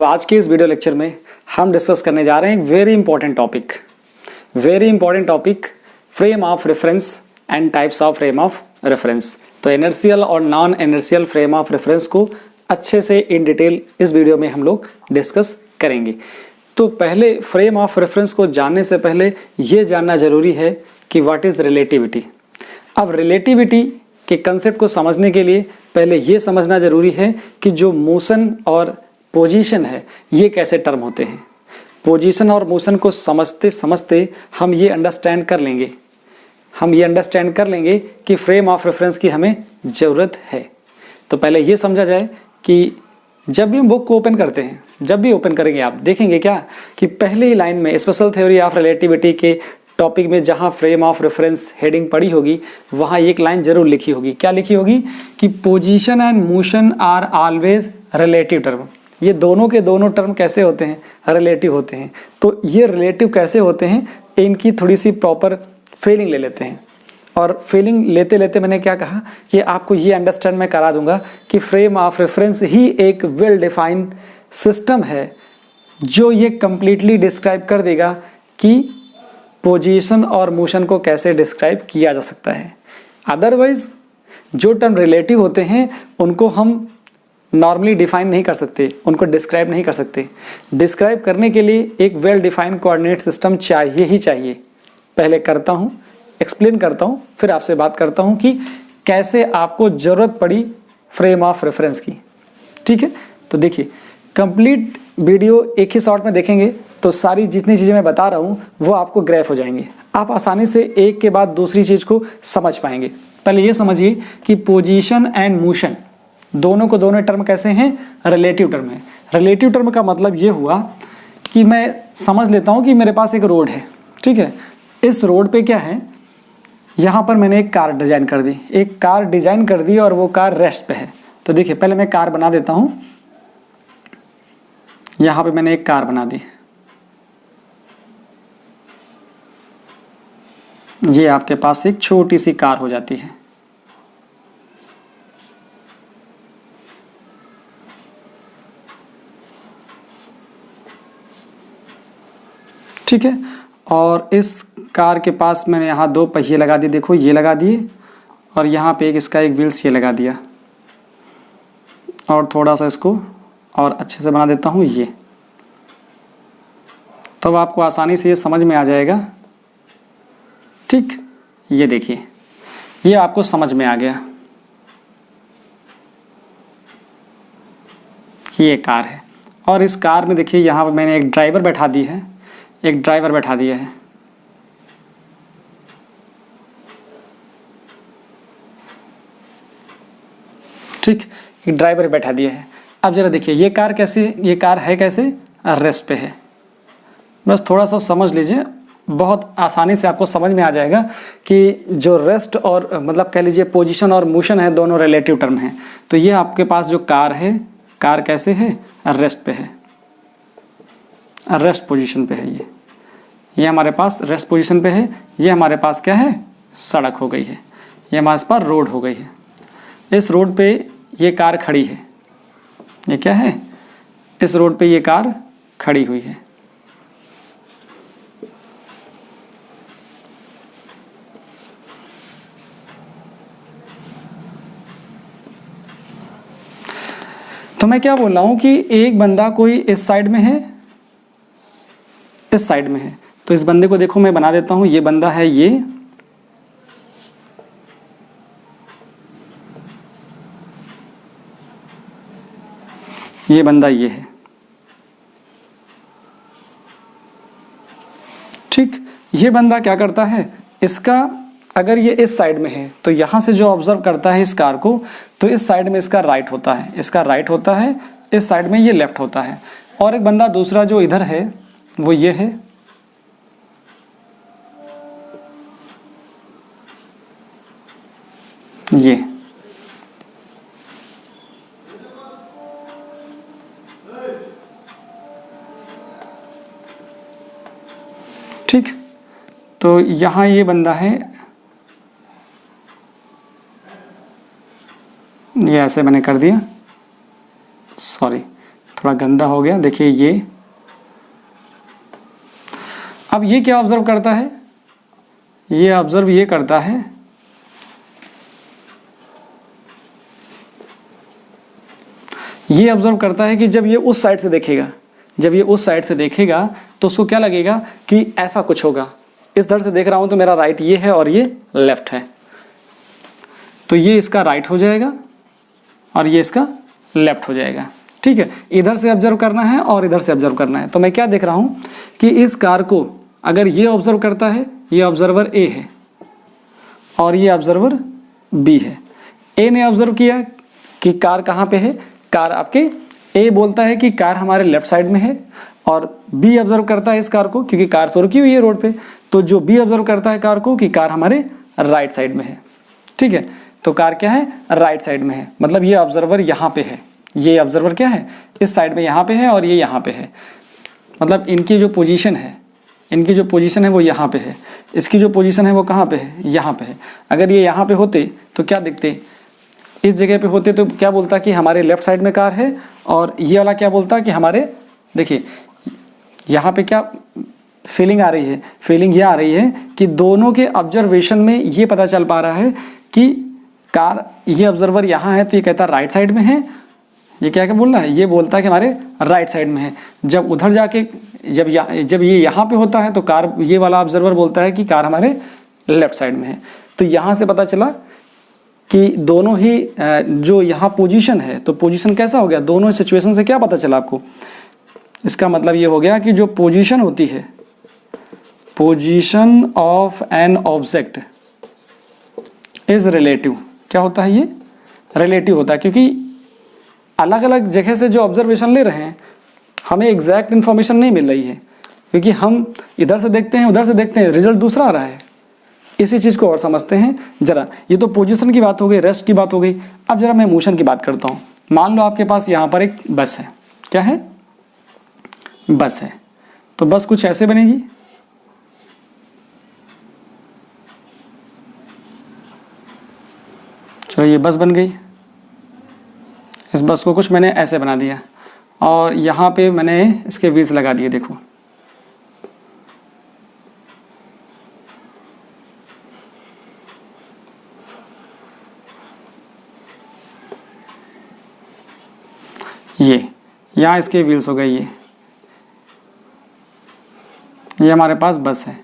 तो आज के इस वीडियो लेक्चर में हम डिस्कस करने जा रहे हैं एक very important topic frame of reference and types of frame of reference. तो इनर्शियल और non inertial frame of reference को अच्छे से इन डिटेल इस वीडियो में हम लोग डिस्कस करेंगे। तो पहले फ्रेम ऑफ रेफरेंस को जानने से पहले ये जानना जरूरी है कि व्हाट इज रिलेटिविटी। अब रिलेटिविटी के कंसेप्ट को समझने के लिए पहले ये समझना जरूरी है कि जो मोशन और पोजीशन है ये कैसे टर्म होते हैं। पोजीशन और मोशन को समझते समझते हम ये अंडरस्टैंड कर लेंगे कि फ्रेम ऑफ रेफरेंस की हमें ज़रूरत है। तो पहले ये समझा जाए कि जब भी हम बुक को ओपन करते हैं, जब भी ओपन करेंगे आप देखेंगे क्या कि पहली लाइन में स्पेशल थ्योरी ऑफ रिलेटिविटी के टॉपिक में जहाँ फ्रेम ऑफ रेफरेंस हेडिंग पड़ी होगी वहाँ एक लाइन जरूर लिखी होगी। क्या लिखी होगी कि position and motion are always relative term. ये दोनों के दोनों टर्म कैसे होते हैं? रिलेटिव होते हैं। तो ये रिलेटिव कैसे होते हैं, इनकी थोड़ी सी प्रॉपर फीलिंग ले लेते हैं। और फीलिंग लेते लेते मैंने क्या कहा कि आपको ये अंडरस्टैंड मैं करा दूंगा कि फ्रेम ऑफ रेफरेंस ही एक वेल डिफाइंड सिस्टम है जो ये कंप्लीटली डिस्क्राइब कर देगा कि पोजीशन और मोशन को कैसे डिस्क्राइब किया जा सकता है। अदरवाइज जो टर्म रिलेटिव होते हैं उनको हम नॉर्मली डिफाइन नहीं कर सकते, उनको डिस्क्राइब नहीं कर सकते। डिस्क्राइब करने के लिए एक वेल डिफाइंड कोऑर्डिनेट सिस्टम चाहिए ही चाहिए। पहले करता हूँ, एक्सप्लेन करता हूँ, फिर आपसे बात करता हूँ कि कैसे आपको ज़रूरत पड़ी फ्रेम ऑफ रेफरेंस की। ठीक है, तो देखिए कंप्लीट वीडियो एक ही शॉट में देखेंगे तो सारी जितनी चीज़ें मैं बता रहा हूँ वो आपको ग्रैफ हो जाएंगे। आप आसानी से एक के बाद दूसरी चीज़ को समझ पाएंगे। पहले ये समझिए कि पोजीशन एंड मोशन दोनों को दोनों टर्म कैसे हैं? रिलेटिव टर्म है। रिलेटिव टर्म का मतलब ये हुआ कि मैं समझ लेता हूँ कि मेरे पास एक रोड है। ठीक है, इस रोड पे क्या है, यहाँ पर मैंने एक कार डिजाइन कर दी और वो कार रेस्ट पे है। तो देखिए पहले मैं कार बना देता हूँ। यहाँ पे मैंने एक कार बना दी, ये आपके पास एक छोटी सी कार हो जाती है। ठीक है, और इस कार के पास मैंने यहाँ दो पहिए लगा दिए, देखो ये लगा दिए, और यहाँ पे इसका एक व्हील्स ये लगा दिया, और थोड़ा सा इसको और अच्छे से बना देता हूँ ये। तब आपको आसानी से ये समझ में आ जाएगा। ठीक, ये देखिए ये आपको समझ में आ गया कि ये कार है। और इस कार में देखिए यहाँ पर मैंने एक ड्राइवर बैठा दिया है। ठीक, एक ड्राइवर बैठा दिया है। अब जरा देखिए ये कार है कैसे? रेस्ट पे है। बस थोड़ा सा समझ लीजिए, बहुत आसानी से आपको समझ में आ जाएगा कि जो रेस्ट और मतलब कह लीजिए पोजीशन और मोशन है दोनों रिलेटिव टर्म हैं। तो ये आपके पास जो कार है, कार कैसे है? रेस्ट पे है, रेस्ट पोजीशन पे है। ये हमारे पास रेस्ट पोजीशन पे है। ये हमारे पास क्या है? सड़क हो गई है, ये हमारे पास रोड हो गई है। इस रोड पे ये कार खड़ी है। ये क्या है? इस रोड पे ये कार खड़ी हुई है। तो मैं क्या बोल रहा हूं कि एक बंदा कोई इस साइड में है, इस साइड में है। तो इस बंदे को देखो मैं बना देता हूं, ये बंदा है ये बंदा ये है। ठीक, ये बंदा क्या करता है, इसका अगर ये इस साइड में है तो यहाँ से जो ऑब्जर्व करता है इस कार को, तो इस साइड में इसका राइट होता है, इस साइड में ये लेफ्ट होता है। और एक बंदा दूसरा जो इधर है वो ये है, ये। ठीक, तो यहाँ ये बंदा है, ये ऐसे मैंने कर दिया, सॉरी। थोड़ा गंदा हो गया, देखिए ये। अब ये क्या ऑब्जर्व करता है, ये ऑब्जर्व ये करता है ये ऑब्जर्व करता है कि जब ये उस साइड से देखेगा, जब ये उस साइड से देखेगा तो उसको क्या लगेगा कि ऐसा कुछ होगा। इस दर से देख रहा हूं तो मेरा राइट ये है और ये लेफ्ट है, तो ये इसका राइट हो जाएगा और ये इसका लेफ्ट हो जाएगा। ठीक है, इधर से ऑब्जर्व करना है और इधर से ऑब्जर्व करना है। तो मैं क्या देख रहा हूं कि इस कार को अगर ये ऑब्जर्व करता है, ये ऑब्जर्वर ए है और ये ऑब्जर्वर बी है। ए ने ऑब्जर्व किया कि कार कहाँ पे है, कार आपके ए बोलता है कि कार हमारे लेफ्ट साइड में है, और बी ऑब्जर्व करता है इस कार को क्योंकि कार तो रुकी हुई है रोड पे, तो जो बी ऑब्जर्व करता है कार को कि कार हमारे राइट साइड में है। ठीक है, तो कार क्या है, राइट साइड में है, मतलब ये ऑब्जर्वर यहाँ पे है, ये ऑब्जर्वर क्या है इस साइड में यहाँ पे है और ये यहाँ पे है, मतलब इनकी जो पोजीशन है, इनकी जो पोजीशन है वो यहाँ पे है, इसकी जो पोजीशन है वो कहाँ पे है, यहाँ पे है। अगर ये यहाँ पे होते तो क्या दिखते, इस जगह पे होते तो क्या बोलता कि हमारे लेफ्ट साइड में कार है, और ये वाला क्या बोलता कि हमारे, देखिए यहाँ पे क्या फीलिंग आ रही है, फीलिंग ये आ रही है कि दोनों के ऑब्जर्वेशन में ये पता चल पा रहा है कि कार, ये ऑब्जर्वर यहाँ है तो ये कहता राइट साइड में है, ये क्या क्या बोल रहा है, ये बोलता है कि हमारे राइट साइड में है। जब उधर जाके जब ये यहाँ पे होता है तो कार, ये वाला ऑब्जर्वर बोलता है कि कार हमारे लेफ्ट साइड में है। तो यहाँ से पता चला कि दोनों ही जो यहाँ पोजीशन है, तो पोजीशन कैसा हो गया, दोनों सिचुएशन से क्या पता चला आपको, इसका मतलब ये हो गया कि जो पोजीशन होती है, position of an object is relative. क्या होता है ये, रिलेटिव होता है, क्योंकि अलग अलग जगह से जो ऑब्जर्वेशन ले रहे हैं हमें एग्जैक्ट इन्फॉर्मेशन नहीं मिल रही है, क्योंकि हम इधर से देखते हैं उधर से देखते हैं, रिजल्ट दूसरा आ रहा है। इसी चीज़ को और समझते हैं जरा। ये तो पोजीशन की बात हो गई, रेस्ट की बात हो गई। अब जरा मैं मोशन की बात करता हूँ। मान लो आपके पास यहाँ पर एक बस है, क्या है, बस है, तो बस कुछ ऐसे बनेगी, चलो ये बस बन गई। इस बस को कुछ मैंने ऐसे बना दिया और यहाँ पे मैंने इसके व्हील्स लगा दिए, देखो ये यहाँ इसके व्हील्स हो गए, ये हमारे पास बस है,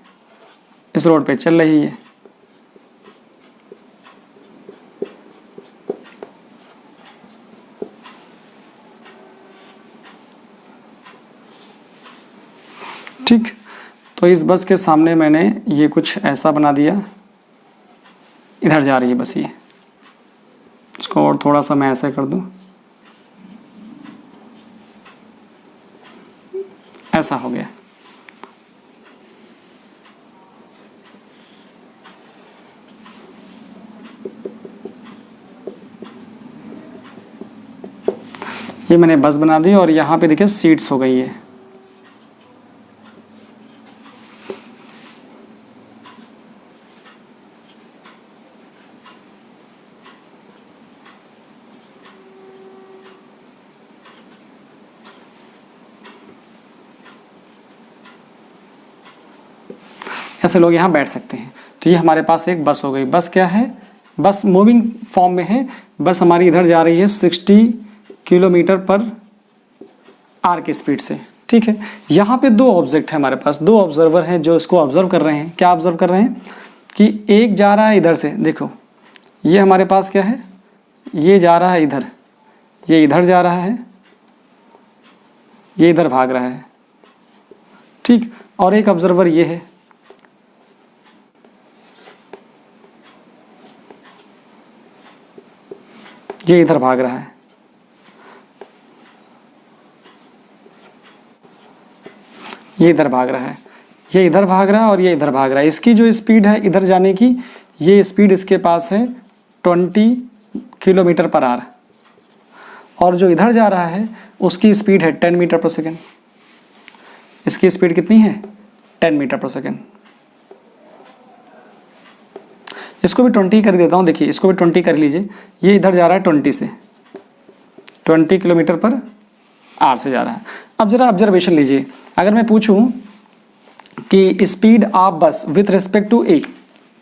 इस रोड पे चल रही है। ठीक, तो इस बस के सामने मैंने ये कुछ ऐसा बना दिया, इधर जा रही है बस ये, इसको और थोड़ा सा मैं ऐसे कर दूं, ऐसा हो गया। ये मैंने बस बना दी और यहाँ पे देखिए सीट्स हो गई है। ऐसे लोग यहाँ बैठ सकते हैं। तो ये हमारे पास एक बस हो गई। बस क्या है, बस मूविंग फॉर्म में है। बस हमारी इधर जा रही है 60 किलोमीटर पर आवर की स्पीड से। ठीक है, यहाँ पे दो ऑब्जेक्ट है हमारे पास, दो ऑब्जर्वर हैं जो इसको ऑब्जर्व कर रहे हैं। क्या ऑब्जर्व कर रहे हैं कि एक जा रहा है इधर से, देखो ये हमारे पास क्या है, ये जा रहा है इधर, ये इधर जा रहा है, ये इधर भाग रहा है। ठीक, और एक ऑब्जर्वर ये है, ये इधर भाग रहा है। ये इधर भाग रहा है, ये इधर भाग रहा है और ये इधर भाग रहा है। इसकी जो स्पीड है इधर जाने की, ये स्पीड इसके पास है 20 किलोमीटर पर आवर, और जो इधर जा रहा है उसकी स्पीड है 10 मीटर पर सेकेंड। इसकी स्पीड कितनी है, 10 मीटर पर सेकेंड। इसको भी 20 कर देता हूँ, देखिए इसको भी 20 कर लीजिए। ये इधर जा रहा है 20 से 20 किलोमीटर पर आर से जा रहा है। अब जरा ऑब्जर्वेशन लीजिए, अगर मैं पूछूं कि speed of bus with respect to ए,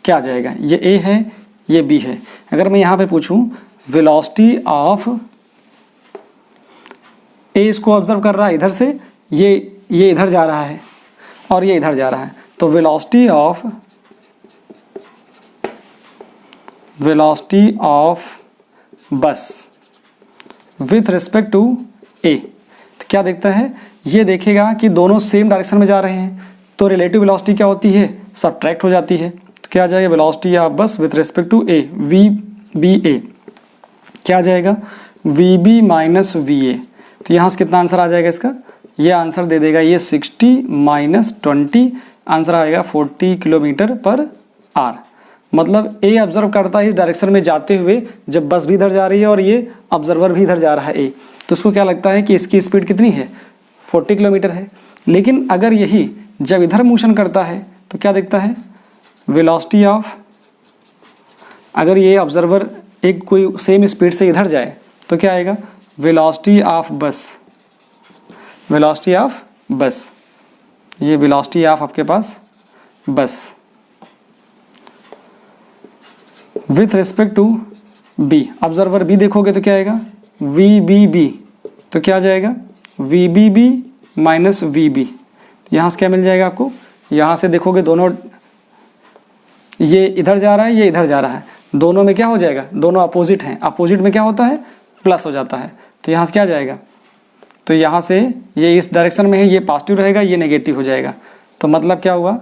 क्या आ जाएगा? ये ए है, ये बी है। अगर मैं यहाँ पे पूछूं वेलोसिटी ऑफ ए, इसको ऑब्जर्व कर रहा है इधर से, ये इधर जा रहा है और ये इधर जा रहा है, तो velocity of bus with respect to ए, तो क्या देखता है? ये देखेगा कि दोनों सेम डायरेक्शन में जा रहे हैं, तो रिलेटिव वेलोसिटी क्या होती है? सब्ट्रैक्ट हो जाती है। तो क्या आ जाएगा? Velocity of bus with respect to a, v b a, क्या आ जाएगा? We B minus v a. तो यहाँ से कितना आंसर आ जाएगा इसका? ये आंसर दे देगा ये 60 माइनस 20, आंसर आएगा 40 किलोमीटर पर आर। मतलब ए ऑब्जर्व करता है इस डायरेक्शन में जाते हुए, जब बस भी इधर जा रही है और ये ऑब्जर्वर भी इधर जा रहा है ए, तो उसको क्या लगता है कि इसकी स्पीड कितनी है? 40 किलोमीटर है। लेकिन अगर यही जब इधर मोशन करता है तो क्या देखता है? वेलोसिटी ऑफ, अगर ये ऑब्जर्वर एक कोई सेम स्पीड से इधर जाए तो क्या आएगा? Velocity of bus, velocity of bus, ये वेलोसिटी ऑफ आपके पास bus with respect to B, observer B देखोगे तो क्या आएगा? वी बी बी, तो क्या आ जाएगा? We B B minus V B. यहाँ से क्या मिल जाएगा आपको? यहाँ से देखोगे दोनों, ये इधर जा रहा है, ये इधर जा रहा है, दोनों में क्या हो जाएगा? दोनों अपोजिट हैं, अपोजिट में क्या होता है? प्लस हो जाता है। तो यहाँ से क्या जाएगा? तो यहाँ से ये इस डायरेक्शन में है, ये पॉजिटिव रहेगा, ये नेगेटिव हो जाएगा। तो मतलब क्या हुआ?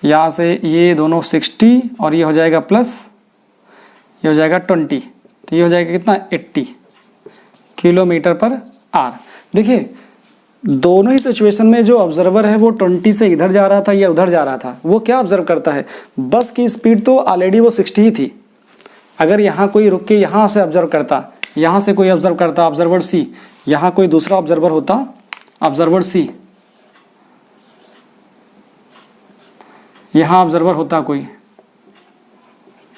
यहाँ से ये दोनों 60 और ये हो जाएगा प्लस, ये हो जाएगा 20, तो ये हो जाएगा कितना? 80 किलोमीटर पर आर। देखिए दोनों ही सिचुएशन में जो ऑब्जर्वर है वो 20 से इधर जा रहा था या उधर जा रहा था, वो क्या ऑब्जर्व करता है? बस की स्पीड तो ऑलरेडी वो 60 ही थी। अगर यहाँ कोई रुक के यहाँ से ऑब्जर्व करता, यहाँ से कोई ऑब्जर्व करता, ऑब्जर्वर सी, यहाँ कोई दूसरा ऑब्जर्वर होता, ऑब्जर्वर सी, यहाँ ऑब्जर्वर होता कोई,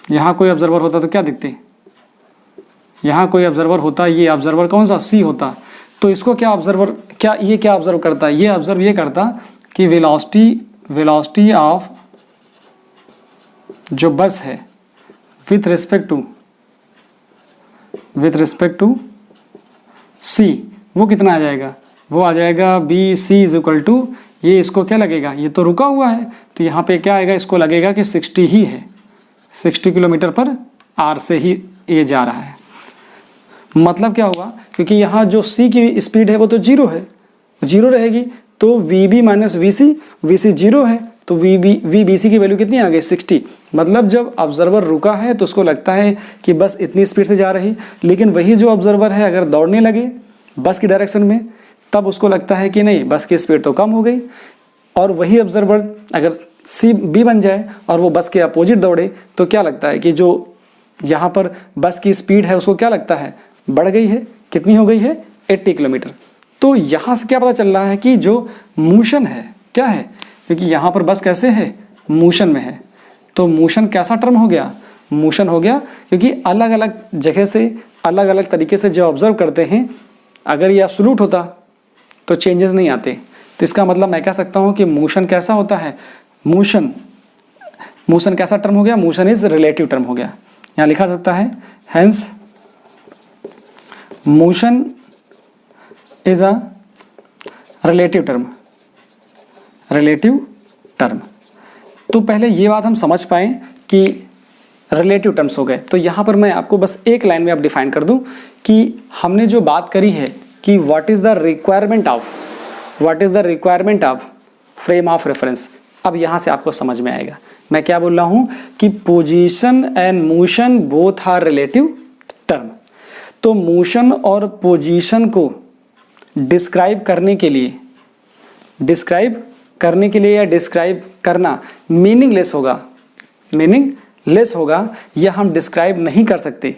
यहाँ कोई ऑब्जर्वर होता तो क्या दिखते? यहाँ कोई ऑब्जर्वर होता, ये ऑब्जर्वर कौन सा? सी होता। तो इसको क्या ऑब्जर्वर, क्या ये क्या ऑब्जर्व करता? ये ऑब्जर्व ये करता कि वेलोसिटी ऑफ जो बस है विथ रिस्पेक्ट टू सी, वो कितना आ जाएगा? वो आ जाएगा B C is equal to, ये इसको क्या लगेगा? ये तो रुका हुआ है, तो यहाँ पे क्या आएगा? इसको लगेगा कि 60 ही है, 60 किलोमीटर पर आर से ही ये जा रहा है। मतलब क्या होगा? क्योंकि यहाँ जो सी की स्पीड है वो तो जीरो है, जीरो रहेगी, तो V B minus V C zero है, तो वी बी सी की वैल्यू कितनी आ गई? 60। मतलब जब ऑब्जर्वर रुका है तो उसको लगता है कि बस इतनी स्पीड से जा रही, लेकिन वही जो ऑब्जर्वर है अगर दौड़ने लगे बस की डायरेक्शन में, तब उसको लगता है कि नहीं, बस की स्पीड तो कम हो गई। और वही ऑब्जर्वर अगर सी बी बन जाए और वो बस के अपोजिट दौड़े, तो क्या लगता है कि जो यहाँ पर बस की स्पीड है उसको क्या लगता है? बढ़ गई है। कितनी हो गई है? 80 किलोमीटर। तो यहाँ से क्या पता चल रहा है कि जो मोशन है क्या है? क्योंकि यहाँ पर बस कैसे है? मोशन में है। तो मोशन कैसा टर्म हो गया? मोशन हो गया, क्योंकि अलग अलग जगह से अलग अलग तरीके से जो ऑब्जर्व करते हैं, अगर ये एब्सोल्यूट होता तो चेंजेस नहीं आते। तो इसका मतलब मैं कह सकता हूँ कि मोशन कैसा होता है? मोशन कैसा टर्म हो गया? मोशन इज रिलेटिव टर्म हो गया। यहाँ लिखा सकता है hence motion is a relative term. तो पहले ये बात हम समझ पाएं कि रिलेटिव टर्म्स हो गए। तो यहाँ पर मैं आपको बस एक लाइन में अब डिफाइन कर दूं कि हमने जो बात करी है कि what is the requirement of frame of reference. अब यहाँ से आपको समझ में आएगा मैं क्या बोल रहा हूँ कि position and motion both are relative term. तो मोशन और पोजीशन को डिस्क्राइब करने के लिए या डिस्क्राइब करना मीनिंगलेस होगा, यह हम डिस्क्राइब नहीं कर सकते,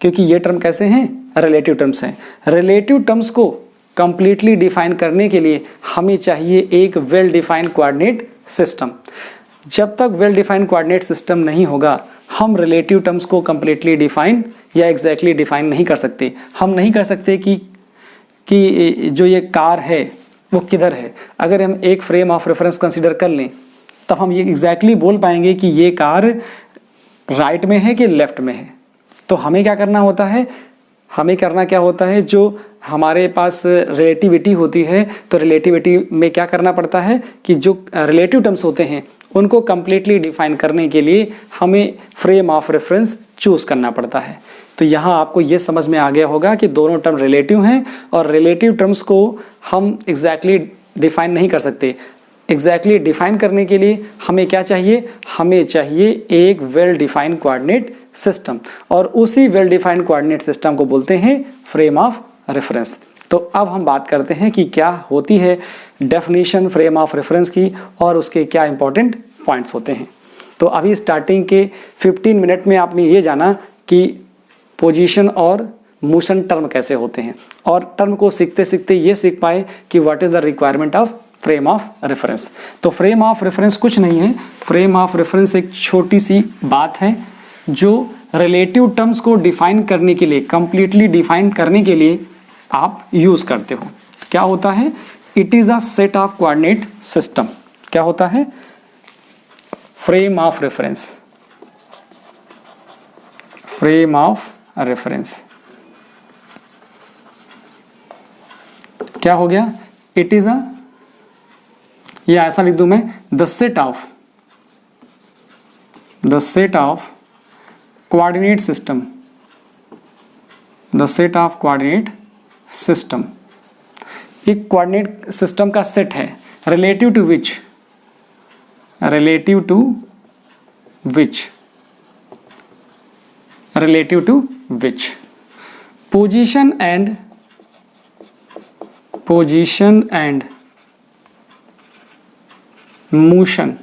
क्योंकि ये टर्म कैसे हैं? रिलेटिव टर्म्स हैं। रिलेटिव टर्म्स को कंप्लीटली डिफाइन करने के लिए हमें चाहिए एक वेल डिफाइंड कोऑर्डिनेट सिस्टम। जब तक वेल डिफाइंड कोऑर्डिनेट सिस्टम नहीं होगा, हम रिलेटिव टर्म्स को कंप्लीटली डिफाइन या एग्जैक्टली डिफाइन नहीं कर सकते। हम नहीं कर सकते कि कि जो ये कार है वो किधर है। अगर हम एक फ्रेम ऑफ रेफरेंस कंसीडर कर लें तब हम ये एग्जैक्टली बोल पाएंगे कि ये कार राइट में है कि लेफ्ट में है। तो हमें क्या करना होता है, हमें करना क्या होता है, जो हमारे पास रिलेटिविटी होती है तो रिलेटिविटी में क्या करना पड़ता है कि जो रिलेटिव टर्म्स होते हैं उनको कंप्लीटली डिफाइन करने के लिए हमें फ्रेम ऑफ रेफरेंस चूज करना पड़ता है। तो यहाँ आपको ये समझ में आ गया होगा कि दोनों टर्म रिलेटिव हैं और रिलेटिव टर्म्स को हम एग्जैक्टली डिफाइन नहीं कर सकते। एग्जैक्टली डिफाइन करने के लिए हमें क्या चाहिए, हमें चाहिए एक वेल डिफाइंड कोऑर्डिनेट सिस्टम, और उसी वेल डिफाइंड कोऑर्डिनेट सिस्टम को बोलते हैं फ्रेम ऑफ रेफरेंस। तो अब हम बात करते हैं कि क्या होती है डेफिनेशन फ्रेम ऑफ रेफरेंस की और उसके क्या इंपॉर्टेंट पॉइंट्स होते हैं। तो अभी स्टार्टिंग के 15 मिनट में आपने ये जाना कि पोजीशन और मोशन टर्म कैसे होते हैं, और टर्म को सीखते सीखते ये सीख पाए कि what is the requirement of frame of reference. तो फ्रेम ऑफ रेफरेंस कुछ नहीं है, फ्रेम ऑफ रेफरेंस एक छोटी सी बात है जो रिलेटिव टर्म्स को डिफाइन करने के लिए, कंप्लीटली डिफाइन करने के लिए आप यूज करते हो। क्या होता है, it is a set of coordinate system. क्या होता है, frame of reference, frame of reference क्या हो गया, इट इज अ, या ऐसा लिख दूं मैं, the set of coordinate system, the set of coordinate system एक कोऑर्डिनेट सिस्टम का सेट है relative to which, relative which position and motion.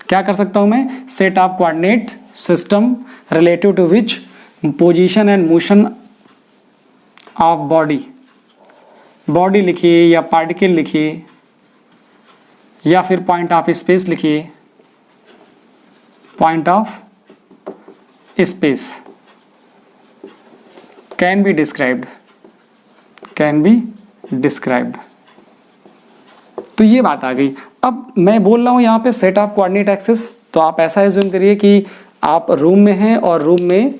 क्या कर सकता हूं मैं, set of coordinate system relative to which position and motion of body लिखिए या पार्टिकल लिखिए या फिर पॉइंट ऑफ स्पेस लिखिए, point of space can be described. तो ये बात आ गई। अब मैं बोल रहा हूं यहां पे सेट ऑफ कोऑर्डिनेट एक्सिस, तो आप ऐसा एज्यूम करिए कि आप रूम में हैं और रूम में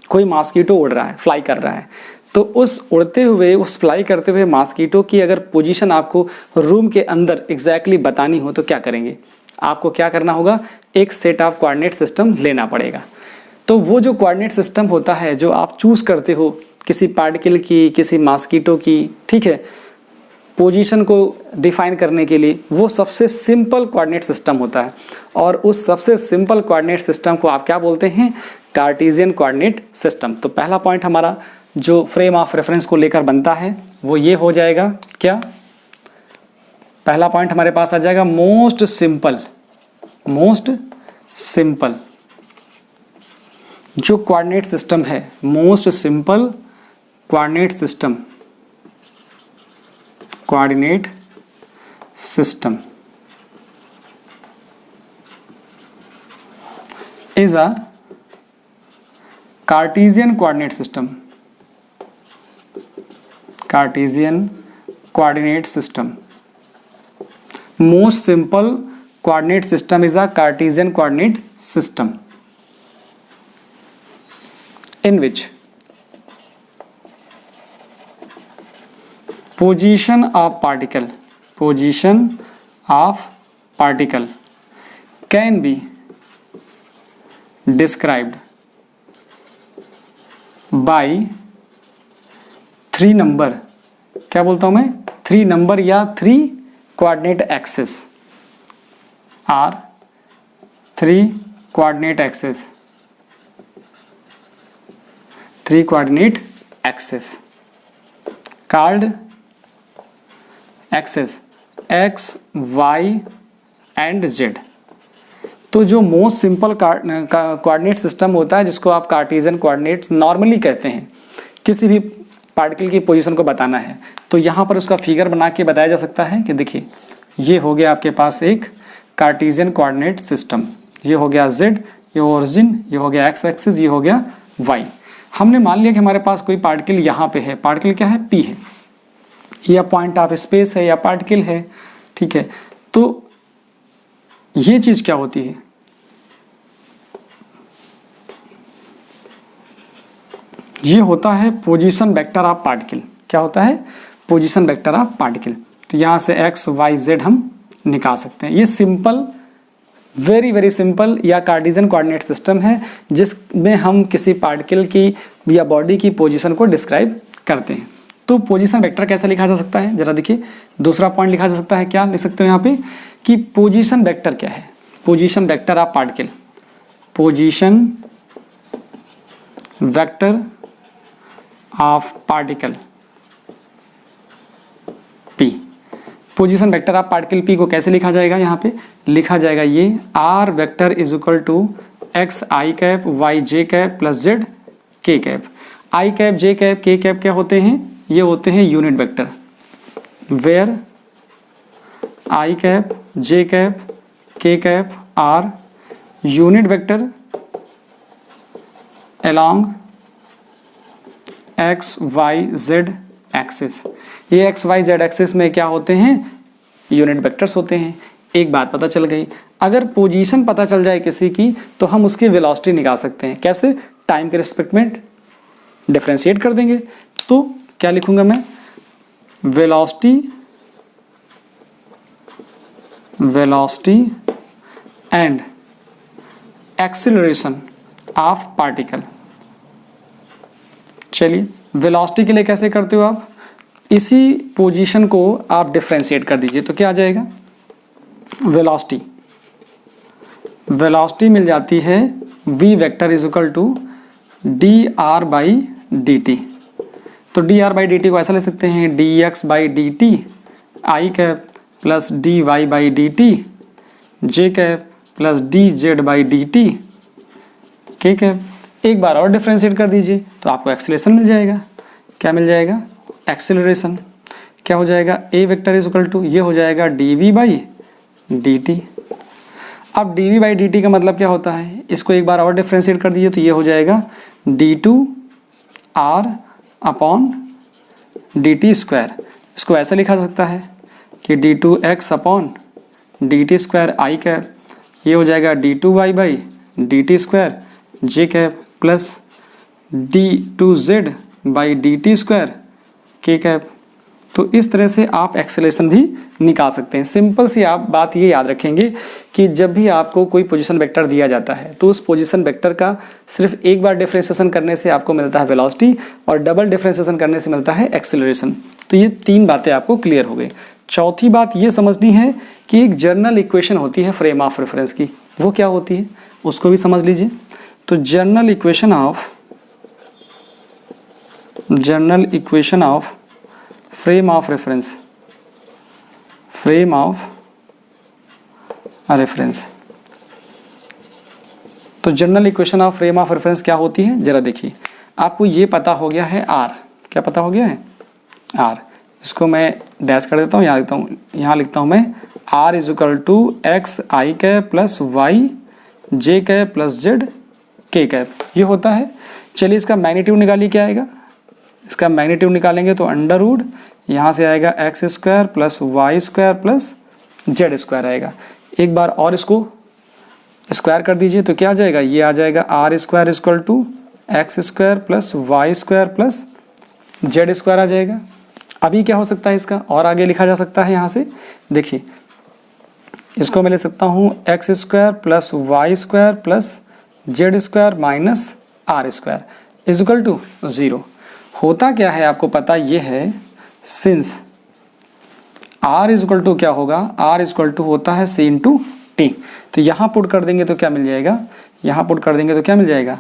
कोई मॉस्किटो उड़ रहा है, फ्लाई कर रहा है। तो उस उड़ते हुए, उस फ्लाई करते हुए मॉस्किटो की अगर पोजीशन आपको रूम के अंदर एग्जैक्टली बतानी हो तो क्या करेंगे, आपको क्या करना होगा, एक सेट ऑफ कोऑर्डिनेट सिस्टम लेना पड़ेगा। तो वो जो कोऑर्डिनेट सिस्टम होता है जो आप चूज करते हो किसी पार्टिकल की, किसी मॉस्किटो की, ठीक है, पोजीशन को डिफाइन करने के लिए, वो सबसे सिंपल कोऑर्डिनेट सिस्टम होता है। और उस सबसे सिंपल कोऑर्डिनेट सिस्टम को आप क्या बोलते हैं, कार्टेशियन कोऑर्डिनेट सिस्टम। तो पहला पॉइंट हमारा जो फ्रेम ऑफ रेफरेंस को लेकर बनता है वो ये हो जाएगा, क्या, पहला पॉइंट हमारे पास आ जाएगा मोस्ट सिंपल जो कोऑर्डिनेट सिस्टम है, most simple coordinate system is a Cartesian coordinate system. Most simple coordinate system is a Cartesian coordinate system in which position of particle can be described by 3 number, क्या बोलता हूं मैं, 3 number या 3 coordinate axis, are 3 coordinate axis called axes x, y and z। तो जो most simple coordinate system होता है जिसको आप कार्टेशियन कोऑर्डिनेट नॉर्मली कहते हैं, किसी भी पार्टिकल की पोजीशन को बताना है, तो यहाँ पर उसका फिगर बना के बताया जा सकता है कि देखिए ये हो गया आपके पास एक कार्टेशियन कोऑर्डिनेट सिस्टम, ये हो गया z, ये ओरिजिन, ये हो गया x एक्सिस, ये हो गया y। हमने मान लिया कि हमारे पास कोई पार्टिकल यहाँ पे है, पार्टिकल क्या है, पी है, या पॉइंट ऑफ स्पेस है या पार्टिकल है, ठीक है। तो ये चीज क्या होती है, ये होता है पोजीशन वेक्टर ऑफ पार्टिकल। क्या होता है, पोजीशन वेक्टर ऑफ पार्टिकल। तो यहां से एक्स वाई जेड हम निकाल सकते हैं। ये सिंपल, वेरी वेरी सिंपल या कार्टेशियन कोऑर्डिनेट सिस्टम है जिसमें हम किसी पार्टिकल की या बॉडी की पोजीशन को डिस्क्राइब करते हैं। तो पोजीशन वेक्टर कैसे लिखा जा सकता है, जरा देखिए। दूसरा पॉइंट लिखा जा सकता है, क्या लिख सकते हो यहाँ पे कि पोजीशन वेक्टर क्या है, position vector of particle, position vector of particle P। Position vector of particle P को कैसे लिखा जाएगा, यहाँ पे लिखा जाएगा ये R vector is equal to x I cap y J cap plus Z के cap. I cap j cap k cap क्या होते हैं, ये होते हैं unit vector, where i cap j cap k cap are unit vector along x Y z axis. ये x Y z axis में क्या होते हैं, यूनिट वेक्टर्स होते हैं। एक बात पता चल गई, अगर पोजीशन पता चल जाए किसी की तो हम उसकी वेलोसिटी निकाल सकते हैं। कैसे, टाइम के रिस्पेक्ट में डिफरेंशिएट कर देंगे। तो क्या लिखूंगा मैं, velocity and acceleration of particle. चलिए, वेलोसिटी के लिए कैसे करते हो आप, इसी पोजीशन को आप डिफरेंशिएट कर दीजिए तो क्या आ जाएगा, वेलोसिटी मिल जाती है v vector is equal to d r by D t. तो d r by D t को ऐसा ले सकते हैं, d x by D t i cap plus d y by D t j cap plus d z by D t k cap. एक बार और differentiate कर दीजिए तो आपको एक्सीलरेशन मिल जाएगा। क्या मिल जाएगा, एक्सीलरेशन। क्या हो जाएगा, a vector is equal to, ये हो जाएगा d v by D t. अब d v by D t का मतलब क्या होता है, इसको एक बार और डिफरेंशिएट कर दीजिए तो ये हो जाएगा D two R upon D T square. इसको ऐसा लिखा जा सकता है कि D two X upon D T square I cap, ये हो जाएगा D two Y by D T square J cap plus D two Z by D T square K cap. तो इस तरह से आप एक्सेलरेशन भी निकाल सकते हैं। सिंपल सी आप बात ये याद रखेंगे कि जब भी आपको कोई पोजीशन वेक्टर दिया जाता है तो उस पोजीशन वेक्टर का सिर्फ एक बार डिफरेंशिएशन करने से आपको मिलता है वेलोसिटी और डबल डिफरेंशिएशन करने से मिलता है एक्सेलरेशन। तो ये तीन बातें आपको क्लियर हो गई। चौथी बात ये समझनी है कि एक जर्नल इक्वेशन होती है फ्रेम ऑफ रेफरेंस की, वो क्या होती है उसको भी समझ लीजिए। तो general equation of frame of reference तो general equation of frame of reference क्या होती है, जरा देखिए। आपको ये पता हो गया है आर, क्या पता हो गया है आर, इसको मैं डैश कर देता हूँ, यहाँ लिखता हूँ मैं R is equal to x I cap plus Y J cap plus Z के कैप, ये होता है। चलिए इसका मैग्नीट्यूड निकालिए, क्या आएगा, इसका मैग्नीट्यूड निकालेंगे तो अंडर रूट यहाँ से आएगा X square plus Y square plus Z square आएगा। एक बार और इसको स्क्वायर कर दीजिए तो क्या आ जाएगा, ये आ जाएगा r square equal to x square plus Y square plus Z square आ जाएगा। अभी क्या हो सकता है, इसका और आगे लिखा जा सकता है। यहाँ से देखिए, इसको मैं ले सकता हूँ X square plus Y square plus Z square minus R square is equal to 0। होता क्या है आपको पता ये है, since R is equal to क्या होगा, आर इज इक्वल टू होता है सी इंटू टी। तो यहाँ पुट कर देंगे तो क्या मिल जाएगा, यहाँ पुट कर देंगे तो क्या मिल जाएगा,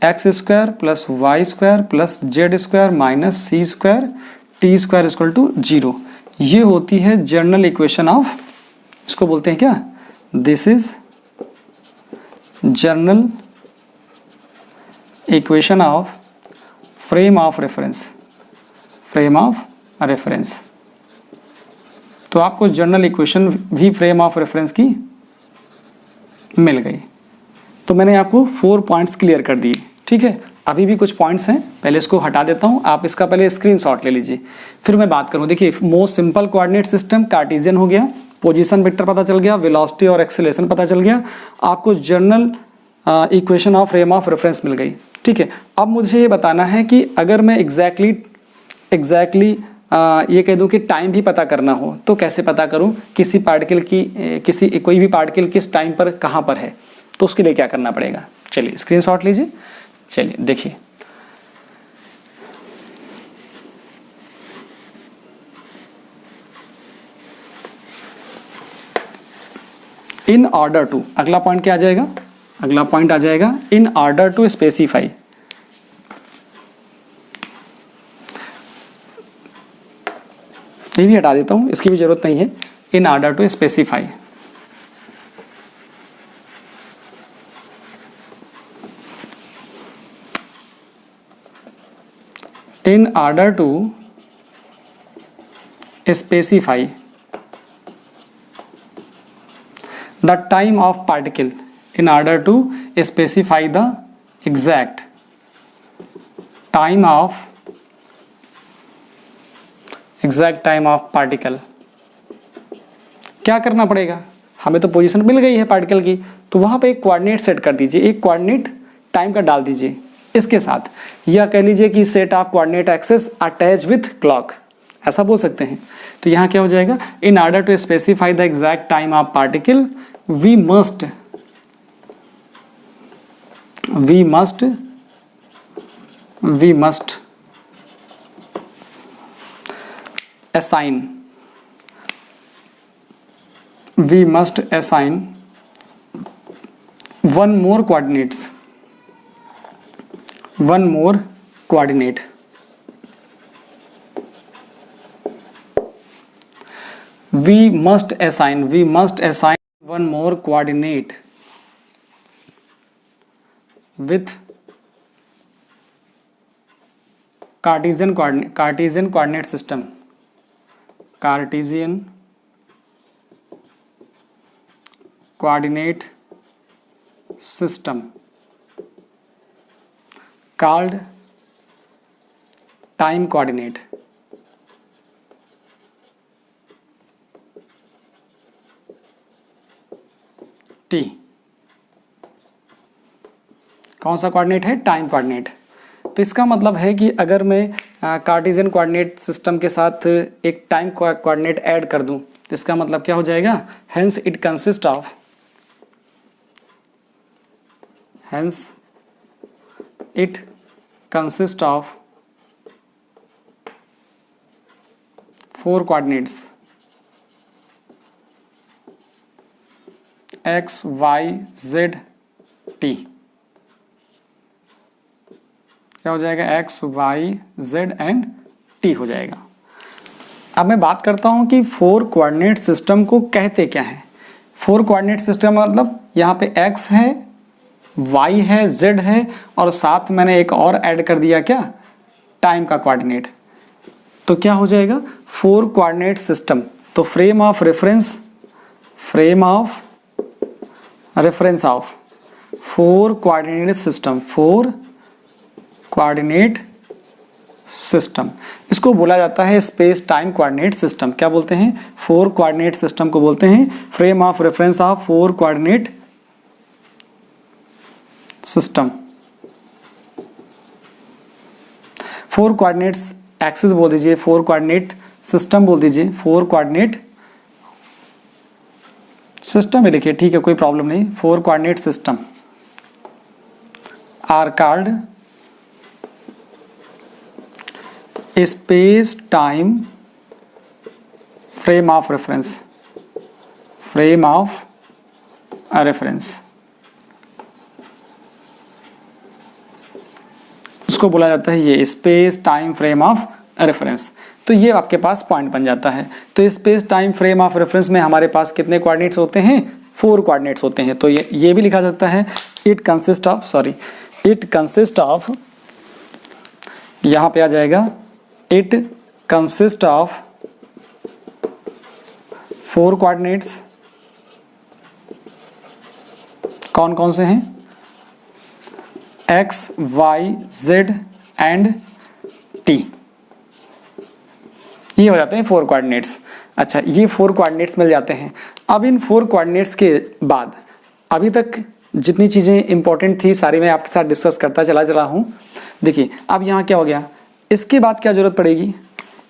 X square plus Y square plus Z square minus C square T square equal to 0। ये होती है जनरल इक्वेशन ऑफ, इसको बोलते हैं क्या, this is general equation of frame of reference. तो आपको जनरल इक्वेशन भी फ्रेम ऑफ रेफरेंस की मिल गई। तो मैंने आपको 4 पॉइंट्स क्लियर कर दिए, ठीक है। अभी भी कुछ पॉइंट्स हैं, पहले इसको हटा देता हूँ, आप इसका पहले स्क्रीनशॉट ले लीजिए, फिर मैं बात करूँ। देखिए most simple coordinate system Cartesian हो गया, पोजीशन वेक्टर पता चल गया, वेलोसिटी और एक्सेलरेशन पता चल गया, आपको general equation of frame of reference मिल गई। ठीक है, अब मुझे ये बताना है कि अगर मैं एग्जैक्टली ये कह दूं कि टाइम भी पता करना हो तो कैसे पता करूं किसी पार्टिकल की कोई भी पार्टिकल किस टाइम पर कहां पर है, तो उसके लिए क्या करना पड़ेगा। चलिए स्क्रीनशॉट लीजिए, चलिए देखिए। इन ऑर्डर टू, अगला पॉइंट क्या आ जाएगा, अगला पॉइंट आ जाएगा इन ऑर्डर टू स्पेसिफाई, ये भी हटा देता हूं, इसकी भी जरूरत नहीं है। In order to specify, in order to specify the time of particle, in order to specify the exact time of particle, क्या करना पड़ेगा, हमें तो पोजीशन मिल गई है पार्टिकल की, तो वहां पे एक कोऑर्डिनेट सेट कर दीजिए, एक कोऑर्डिनेट टाइम का डाल दीजिए इसके साथ, या कह लीजिए कि set of coordinate axes attach with clock, ऐसा बोल सकते हैं। तो यहाँ क्या हो जाएगा, in order to specify the exact time of particle we must assign one more coordinate, we must assign one more coordinate with Cartesian coordinate system, Cartesian coordinate system called time coordinate। T कौन सा coordinate है, time coordinate. तो इसका मतलब है कि अगर मैं कार्टेशियन कोऑर्डिनेट सिस्टम के साथ एक टाइम कोऑर्डिनेट ऐड कर दूं तो इसका मतलब क्या हो जाएगा, hence it consist of 4 coordinates x, y, z, t। क्या हो जाएगा, x, y, z and t हो जाएगा। अब मैं बात करता हूं कि 4 कोऑर्डिनेट सिस्टम को कहते क्या है। 4 कोऑर्डिनेट सिस्टम मतलब यहाँ पे x है, y है, z है और साथ मैंने एक और ऐड कर दिया क्या, टाइम का कोऑर्डिनेट। तो क्या हो जाएगा 4 कोऑर्डिनेट सिस्टम। तो frame of reference of 4 coordinate system, इसको बोला जाता है स्पेस टाइम कोऑर्डिनेट सिस्टम। क्या बोलते हैं, 4 कोऑर्डिनेट सिस्टम को बोलते हैं frame of reference of 4 coordinate system. 4 coordinates axis बोल दीजिए, 4 कोऑर्डिनेट सिस्टम बोल दीजिए, 4 कोऑर्डिनेट सिस्टम में लिखिए, ठीक है कोई प्रॉब्लम नहीं। 4 coordinate system are called space time frame of reference, इसको बोला जाता है ये space time frame of reference. तो ये आपके पास पॉइंट बन जाता है। तो space time frame of reference में हमारे पास कितने कोऑर्डिनेट्स होते हैं, 4 कोऑर्डिनेट्स होते हैं। तो ये भी लिखा जाता है इट कंसिस्ट ऑफ, यहाँ पे आ जाएगा इट कंसिस्ट ऑफ 4 कोऑर्डिनेट्स। कौन कौन से हैं, X Y Z and T, ये हो जाते हैं 4 कोऑर्डिनेट्स। अच्छा, ये 4 कोऑर्डिनेट्स मिल जाते हैं। अब इन 4 कोऑर्डिनेट्स के बाद अभी तक जितनी चीज़ें इंपॉर्टेंट थी सारी मैं आपके साथ डिस्कस करता चला हूँ। देखिए अब यहाँ क्या हो गया, इसके बाद क्या जरूरत पड़ेगी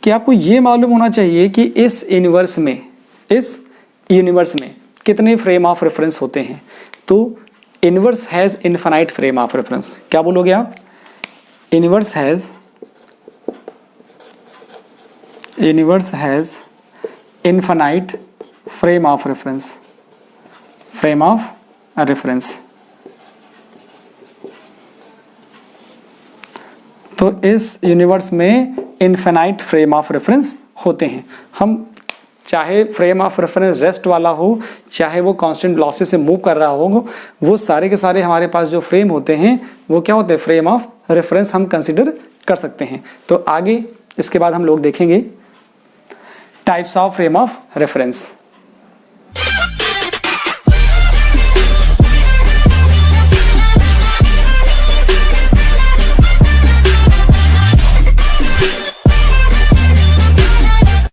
कि आपको ये मालूम होना चाहिए कि इस यूनिवर्स में कितने फ्रेम ऑफ रेफरेंस होते हैं। तो universe has infinite frame of reference. क्या बोलोगे आप? Universe has infinite frame of reference. तो इस यूनिवर्स में इनफाइनाइट फ्रेम ऑफ रेफरेंस होते हैं। हम चाहे फ्रेम ऑफ रेफरेंस रेस्ट वाला हो, चाहे वो कांस्टेंट वेलोसिटी से मूव कर रहा हो, वो सारे के सारे हमारे पास जो फ्रेम होते हैं वो क्या होते हैं? फ्रेम ऑफ रेफरेंस हम कंसिडर कर सकते हैं। तो आगे इसके बाद हम लोग देखेंगे types of frame of reference.